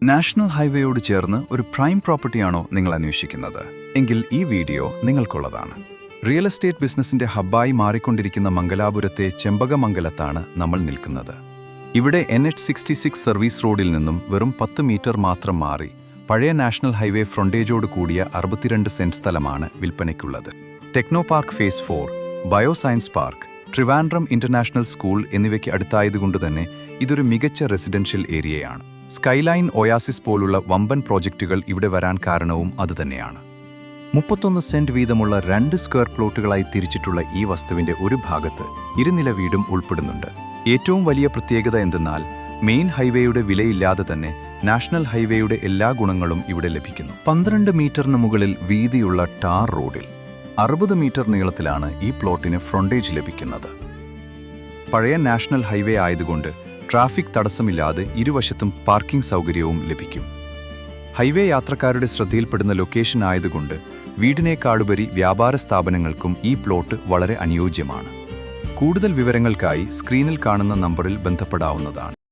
National ഹൈവേയോട് ചേർന്ന് ഒരു prime പ്രോപ്പർട്ടിയാണോ നിങ്ങൾ അന്വേഷിക്കുന്നത്? എങ്കിൽ ഈ വീഡിയോ നിങ്ങൾക്കുള്ളതാണ്. റിയൽ എസ്റ്റേറ്റ് ബിസിനസിന്റെ ഹബ്ബായി മാറിക്കൊണ്ടിരിക്കുന്ന മംഗലാപുരത്തെ ചെമ്പകമംഗലത്താണ് നമ്മൾ നിൽക്കുന്നത്. ഇവിടെ NH66 സർവീസ് റോഡിൽ നിന്നും വെറും 10 മീറ്റർ മാത്രം മാറി പഴയ നാഷണൽ ഹൈവേ ഫ്രണ്ടേജോട് കൂടിയ 62 സെന്റ് സ്ഥലമാണ് വിൽപ്പനയ്ക്കുള്ളത്. Technopark phase 4, bioscience park, Trivandrum international school എന്നിവയ്ക്ക് അടുത്തായതുകൊണ്ട് തന്നെ ഇതൊരു മികച്ച റെസിഡൻഷ്യൽ ഏരിയയാണ്. സ്കൈലൈൻ ഒയാസിസ് പോലുള്ള വമ്പൻ പ്രോജക്റ്റുകൾ ഇവിടെ വരാൻ കാരണവും അതുതന്നെയാണ്. 31 സെന്റ് വീതമുള്ള 2 സ്ക്വയർ പ്ലോട്ടുകളായി തിരിച്ചിട്ടുള്ള ഈ വസ്തുവിന്റെ ഒരു ഭാഗത്ത് ഇരുനില വീടും ഉൾപ്പെടുന്നുണ്ട്. ഏറ്റവും വലിയ പ്രത്യേകത എന്തെന്നാൽ മെയിൻ ഹൈവേയുടെ വിലയില്ലാതെ തന്നെ നാഷണൽ ഹൈവേയുടെ എല്ലാ ഗുണങ്ങളും ഇവിടെ ലഭിക്കുന്നു. 12 മീറ്ററിന് മുകളിൽ വീതിയുള്ള ടാർ റോഡിൽ 60 മീറ്റർ നീളത്തിലാണ് ഈ പ്ലോട്ടിന് ഫ്രണ്ടേജ് ലഭിക്കുന്നത്. പഴയ നാഷണൽ ഹൈവേ ആയതുകൊണ്ട് ട്രാഫിക് തടസ്സമില്ലാതെ ഇരുവശത്തും പാർക്കിംഗ് സൗകര്യവും ലഭിക്കും. ഹൈവേ യാത്രക്കാരുടെ ശ്രദ്ധയിൽപ്പെടുന്ന ലൊക്കേഷൻ ആയതുകൊണ്ട് വീടിനേക്കാളുപരി വ്യാപാര സ്ഥാപനങ്ങൾക്കും ഈ പ്ലോട്ട് വളരെ അനുയോജ്യമാണ്. കൂടുതൽ വിവരങ്ങൾക്കായി സ്ക്രീനിൽ കാണുന്ന നമ്പറിൽ ബന്ധപ്പെടാവുന്നതാണ്.